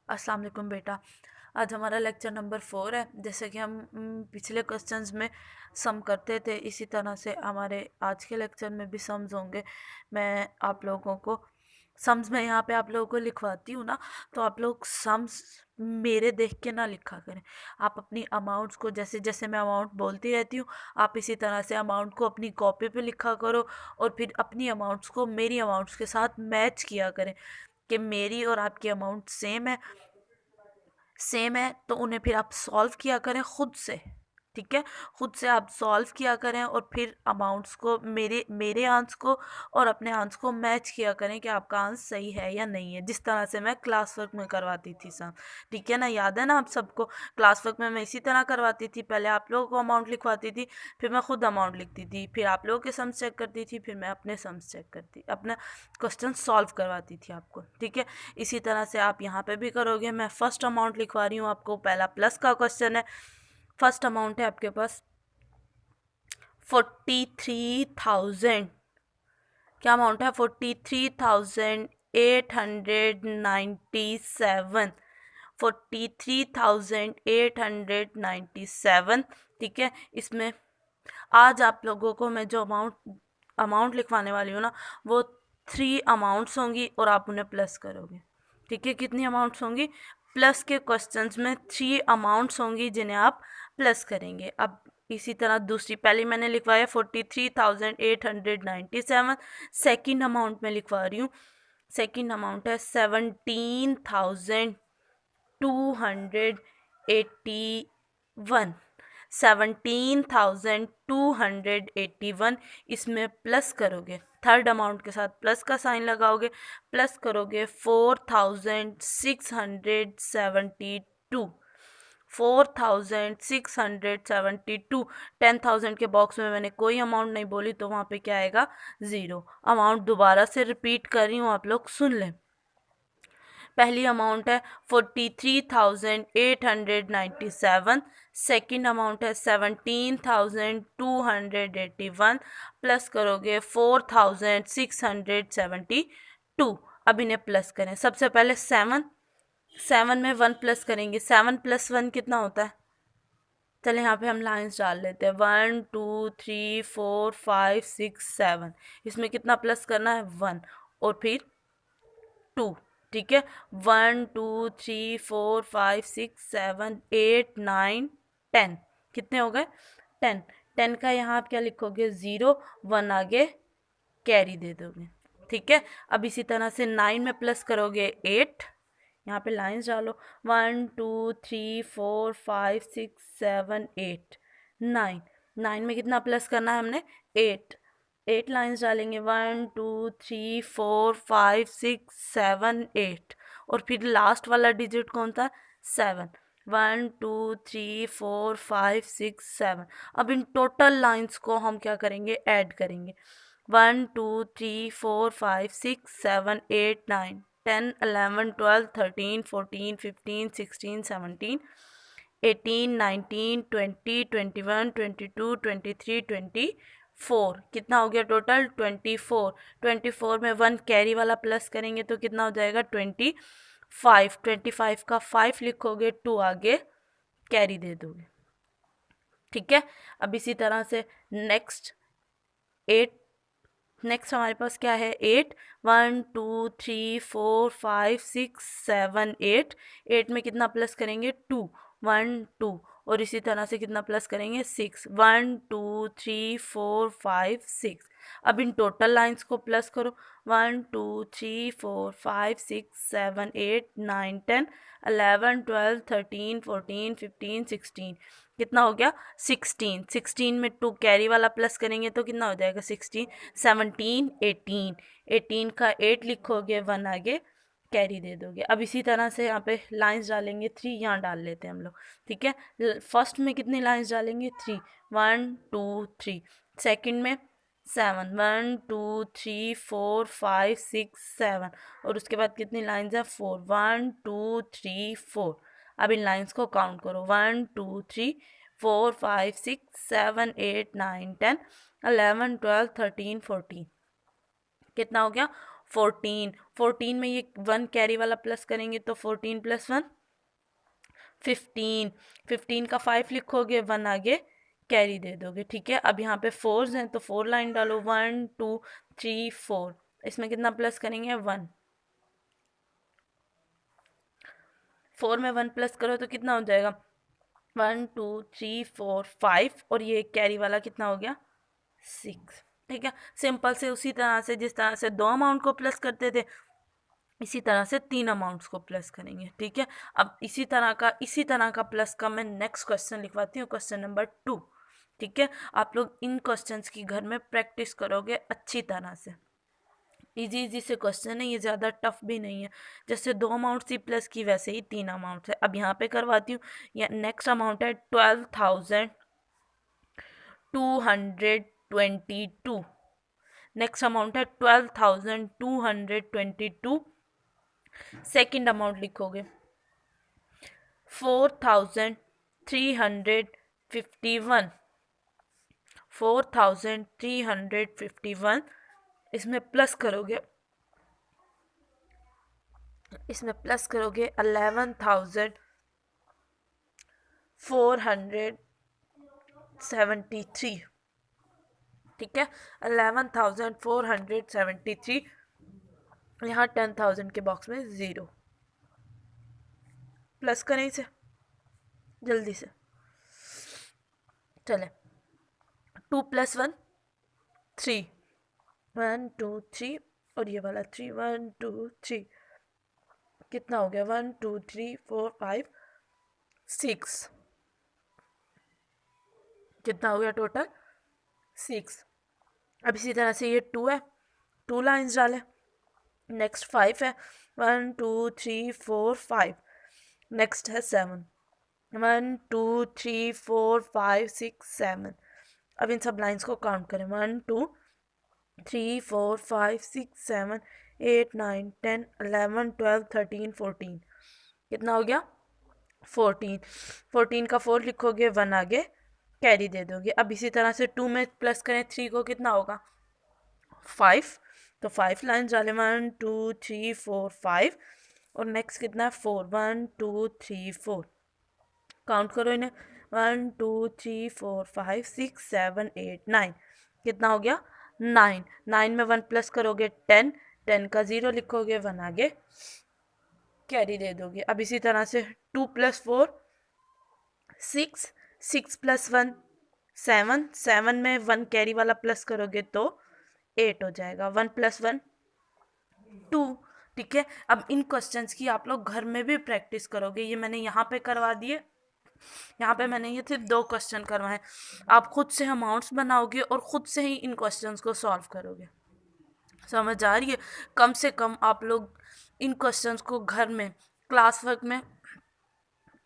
अस्सलाम वालेकुम बेटा। आज हमारा लेक्चर नंबर 4 है। जैसे कि हम पिछले क्वेश्चंस में सम करते थे, इसी तरह से हमारे आज के लेक्चर में भी सम्स होंगे। मैं आप लोगों को सम्स में यहाँ पे आप लोगों को लिखवाती हूँ ना, तो आप लोग सम्स मेरे देख के ना लिखा करें। आप अपनी अमाउंट्स को जैसे जैसे मैं अमाउंट बोलती रहती हूँ, आप इसी तरह से अमाउंट को अपनी कॉपी पे लिखा करो और फिर अपनी अमाउंट्स को मेरी अमाउंट्स के साथ मैच किया करें कि मेरी और आपकी अमाउंट सेम है तो उन्हें फिर आप सॉल्व किया करें खुद से। ठीक है, खुद से आप सॉल्व किया करें और फिर अमाउंट्स को मेरे मेरे आंसर को और अपने आंसर को मैच किया करें कि आपका आंसर सही है या नहीं है, जिस तरह से मैं क्लास वर्क में करवाती थी सब। ठीक है ना, याद है ना आप सबको? क्लास वर्क में मैं इसी तरह करवाती थी, पहले आप लोगों को अमाउंट लिखवाती थी, फिर मैं खुद अमाउंट लिखती थी, फिर आप लोगों के सम्स चेक करती थी, फिर मैं अपने सम्स चेक करती, अपना क्वेश्चन सॉल्व करवाती थी आपको। ठीक है, इसी तरह से आप यहाँ पे भी करोगे। मैं फर्स्ट अमाउंट लिखवा रही हूँ आपको, पहला प्लस का क्वेश्चन है। फर्स्ट अमाउंट है आपके पास 43,000। क्या अमाउंट है? 43,897। 43,897। ठीक है, इसमें आज आप लोगों को मैं जो अमाउंट लिखवाने वाली हूँ ना, वो 3 अमाउंट्स होंगी और आप उन्हें प्लस करोगे। ठीक है, कितनी अमाउंट्स होंगी? प्लस के क्वेश्चंस में 3 अमाउंट्स होंगी जिन्हें आप प्लस करेंगे। अब इसी तरह दूसरी, पहली मैंने लिखवाया 43,897। सेकेंड अमाउंट में लिखवा रही हूँ, सेकेंड अमाउंट है 17,281। 17,281, इसमें प्लस करोगे, थर्ड अमाउंट के साथ प्लस का साइन लगाओगे, प्लस करोगे 4,672। 4,672। 10,000 के बॉक्स में मैंने कोई अमाउंट नहीं बोली तो वहाँ पे क्या आएगा? 0। अमाउंट दोबारा से रिपीट कर रही हूँ, आप लोग सुन लें। पहली अमाउंट है 43,897। सेकेंड अमाउंट है 17,281 प्लस करोगे 4,672। अब इन्हें प्लस करें। सबसे पहले 7 में 1 प्लस करेंगे। 7 + 1 कितना होता है? चले यहाँ पे हम लाइंस डाल लेते हैं। 1 2 3 4 5 6 7। इसमें कितना प्लस करना है? 1 और फिर 2। ठीक है, 1 2 3 4 5 6 7 8 9 10। कितने हो गए? 10। 10 का यहाँ आप क्या लिखोगे? 0। 1 आगे कैरी दे दोगे। ठीक है, अब इसी तरह से 9 में प्लस करोगे 8। यहाँ पे लाइंस डालो। 1 2 3 4 5 6 7 8 9। 9 में कितना प्लस करना है हमने? 8। 8 लाइंस डालेंगे। 1 2 3 4 5 6 7 8 और फिर लास्ट वाला डिजिट कौन था? 7। 1 2 3 4 5 6 7। अब इन टोटल लाइंस को हम क्या करेंगे? ऐड करेंगे। 1 2 3 4 5 6 7 8 9 10 11 12 13 14 15 16 17 18 19 20 21 22 23 24। कितना हो गया टोटल? 24। 24 में 1 कैरी वाला प्लस करेंगे तो कितना हो जाएगा? 25। 25 का 5 लिखोगे, 2 आगे कैरी दे दोगे। ठीक है, अब इसी तरह से नेक्स्ट 8। नेक्स्ट हमारे पास क्या है? 8। 1 2 3 4 5 6 7 8। 8 में कितना प्लस करेंगे? 2। 1 2 और इसी तरह से कितना प्लस करेंगे? 6। 1 2 3 4 5 6। अब इन टोटल लाइंस को प्लस करो। 1 2 3 4 5 6 7 8 9 10 11 12 13 14 15 16। कितना हो गया? 16। 16 में 2 कैरी वाला प्लस करेंगे तो कितना हो जाएगा? 16। 17 18। 18 का 8 लिखोगे, 1 आगे कैरी दे दोगे। अब इसी तरह से यहाँ पे लाइंस डालेंगे। 3 यहाँ डाल लेते हैं हम लोग। ठीक है, फर्स्ट में कितनी लाइंस डालेंगे? 3। 1 2 3। सेकंड में 7। 1 2 3 4 5 6 7 और उसके बाद कितनी लाइंस है? 4। 1 2 3 4। अब इन लाइंस को काउंट करो। 1 2 3 4 5 6 7 8 9 10 11 12 13 14। कितना हो गया? 14, 14 में ये 1 कैरी वाला प्लस करेंगे तो 14 + 1 15, 15 का 5 लिखोगे, 1 आगे कैरी दे दोगे। ठीक है, अब यहाँ पे 4s हैं तो 4 लाइन डालो, 1 2 3 4, इसमें कितना प्लस करेंगे 1, 4 में 1 प्लस करो तो कितना हो जाएगा 1 2 3 4 5, और ये कैरी वाला कितना हो गया 6। ठीक है, सिंपल से उसी तरह से जिस तरह से 2 अमाउंट को प्लस करते थे इसी तरह से 3 अमाउंट्स को प्लस करेंगे। ठीक है, अब इसी तरह का प्लस का मैं नेक्स्ट क्वेश्चन लिखवाती हूँ, क्वेश्चन नंबर 2। ठीक है, आप लोग इन क्वेश्चंस की घर में प्रैक्टिस करोगे अच्छी तरह से। इजी से क्वेश्चन है ये, ज़्यादा टफ भी नहीं है। जैसे 2 अमाउंट थी प्लस की वैसे ही 3 अमाउंट है। अब यहाँ पे करवाती हूँ। या नेक्स्ट अमाउंट है 12,222। नेक्स्ट अमाउंट है 12,222। सेकेंड अमाउंट लिखोगे 4,351, 4,351। इसमें प्लस करोगे 11,473। ठीक है, 11,473। यहाँ 10,000 के बॉक्स में 0 प्लस करें इसे जल्दी से। चले 2 + 1 3, 1 2 3, और ये वाला 3, 1 2 3, कितना हो गया 1 2 3 4 5 6, कितना हो गया टोटल 6। अब इसी तरह से ये 2 है, 2 लाइन्स डालें। नेक्स्ट 5 है, 1 2 3 4 5। नेक्स्ट है 7, 1 2 3 4 5 6 7। अब इन सब लाइन्स को काउंट करें, 1 2 3 4 5 6 7 8 9 10 11 12 13 14, कितना हो गया 14। 14 का 4 लिखोगे, 1 आगे कैरी दे दोगे। अब इसी तरह से 2 में प्लस करें 3 को, कितना होगा 5, तो 5 लाइन डालें, 1 2 3 4 5। और नेक्स्ट कितना है 4, 1 2 3 4। काउंट करो इन्हें, 1 2 3 4 5 6 7 8 9, कितना हो गया 9। 9 में 1 प्लस करोगे 10, 10 का 0 लिखोगे, 1 आगे कैरी दे दोगे। अब इसी तरह से 2 + 4 6, 6 + 1 7, 7 में 1 कैरी वाला प्लस करोगे तो 8 हो जाएगा, 1 + 1 2। ठीक है, अब इन क्वेश्चंस की आप लोग घर में भी प्रैक्टिस करोगे। ये मैंने यहाँ पे करवा दिए, यहाँ पे मैंने ये सिर्फ 2 क्वेश्चन करवाए। आप खुद से अमाउंट्स बनाओगे और खुद से ही इन क्वेश्चंस को सॉल्व करोगे। समझ आ रही है? कम से कम आप लोग इन क्वेश्चंस को घर में क्लास वर्क में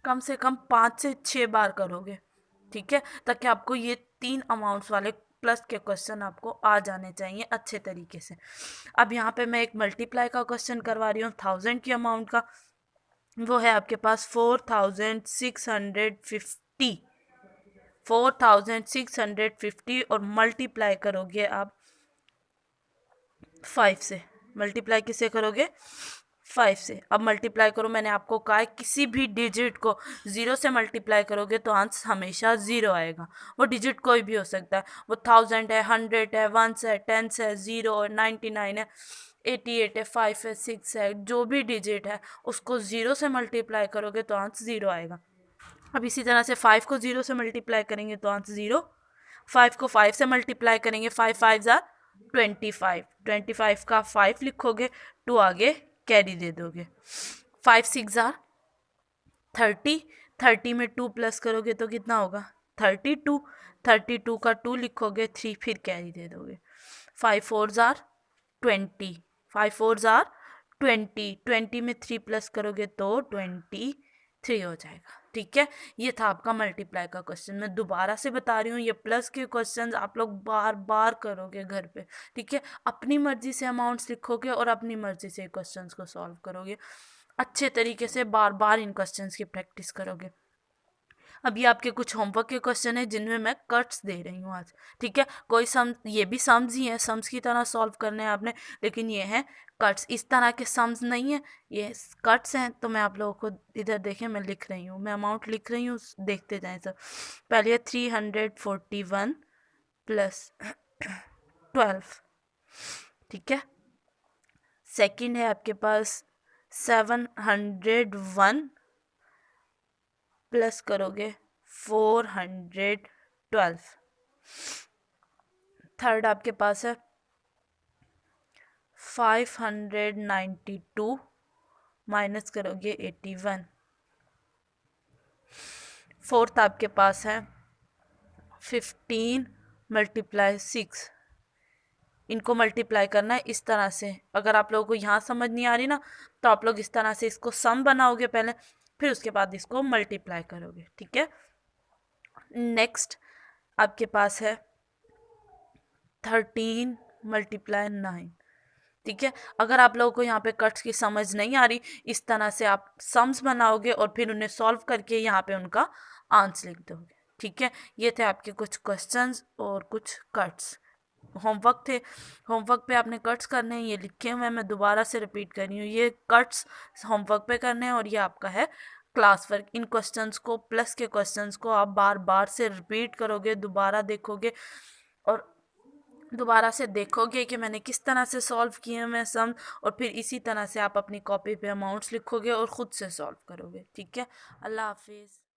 कम से कम 5 से 6 बार करोगे। ठीक है, ताकि आपको ये 3 अमाउंट्स वाले प्लस के क्वेश्चन आपको आ जाने चाहिए अच्छे तरीके से। अब यहाँ पे मैं एक मल्टीप्लाई का क्वेश्चन करवा रही हूँ 1000 की अमाउंट का। वो है आपके पास 4650, 4650, और मल्टीप्लाई करोगे आप 5 से। मल्टीप्लाई किसे करोगे 5 से। अब मल्टीप्लाई करो, मैंने आपको कहा है किसी भी डिजिट को 0 से मल्टीप्लाई करोगे तो आंसर हमेशा 0 आएगा। वो डिजिट कोई भी हो सकता है, वो 1000 है, 100 है, 1 है, 10 है, 0 है, 99 है, 88 है, 5 है, 6 है, जो भी डिजिट है उसको 0 से मल्टीप्लाई करोगे तो आंसर 0 आएगा। अब इसी तरह से 5 को 0 से मल्टीप्लाई करेंगे तो आंसर 0। 5 को 5 से मल्टीप्लाई करेंगे, 5 5 ज़ा 25, 25 का 5 लिखोगे, 2 आगे कैरी दे दोगे। 5 6 ज़ा 30, 30 में 2 प्लस करोगे तो कितना होगा 32, 32 का 2 लिखोगे, 3 फिर कैरी दे दोगे। 5 4 ज़ा 20, 5 4 ज़ा 20, 20 में 3 प्लस करोगे तो 23 हो जाएगा। ठीक है, ये था आपका मल्टीप्लाई का क्वेश्चन। मैं दोबारा से बता रही हूँ, ये प्लस के क्वेश्चंस आप लोग बार बार करोगे घर पे। ठीक है, अपनी मर्जी से अमाउंट्स लिखोगे और अपनी मर्जी से क्वेश्चंस को सॉल्व करोगे अच्छे तरीके से, बार बार इन क्वेश्चंस की प्रैक्टिस करोगे। अभी आपके कुछ होमवर्क के क्वेश्चन है जिनमें मैं कट्स दे रही हूँ आज, ठीक है। कोई सम, ये भी सम्स ही है, सम्स की तरह सॉल्व करने हैं आपने, लेकिन ये है कट्स, इस तरह के सम्स नहीं है, ये कट्स हैं। तो मैं आप लोगों को इधर देखें, मैं लिख रही हूँ, मैं अमाउंट लिख रही हूँ, देखते जाएं सब। पहले 341 प्लस 12, ठीक है। सेकंड है आपके पास 701 प्लस करोगे 412। थर्ड आपके पास है 592 माइनस करोगे 81। फोर्थ आपके पास है 15 मल्टीप्लाई 6, इनको मल्टीप्लाई करना है इस तरह से। अगर आप लोगों को यहाँ समझ नहीं आ रही ना, तो आप लोग इस तरह से इसको सम बनाओगे पहले, फिर उसके बाद इसको मल्टीप्लाई करोगे, ठीक है। नेक्स्ट आपके पास है 13 मल्टीप्लाई 9, ठीक है। अगर आप लोगों को यहाँ पे कट्स की समझ नहीं आ रही, इस तरह से आप सम्स बनाओगे और फिर उन्हें सॉल्व करके यहाँ पे उनका आंसर लिख दोगे, ठीक है। ये थे आपके कुछ क्वेश्चंस और कुछ कट्स, होमवर्क थे। होमवर्क पे आपने कट्स करने हैं, ये लिखे हुए हैं, मैं दोबारा से रिपीट कर रही हूँ, ये कट्स होमवर्क पे करने हैं और ये आपका है क्लास वर्क। इन क्वेश्चंस को, प्लस के क्वेश्चंस को आप बार बार से रिपीट करोगे, दोबारा देखोगे और दोबारा से देखोगे कि मैंने किस तरह से सॉल्व किए हैं सम, और फिर इसी तरह से आप अपनी कॉपी पे अमाउंट्स लिखोगे और ख़ुद से सॉल्व करोगे, ठीक है। अल्लाह हाफिज़।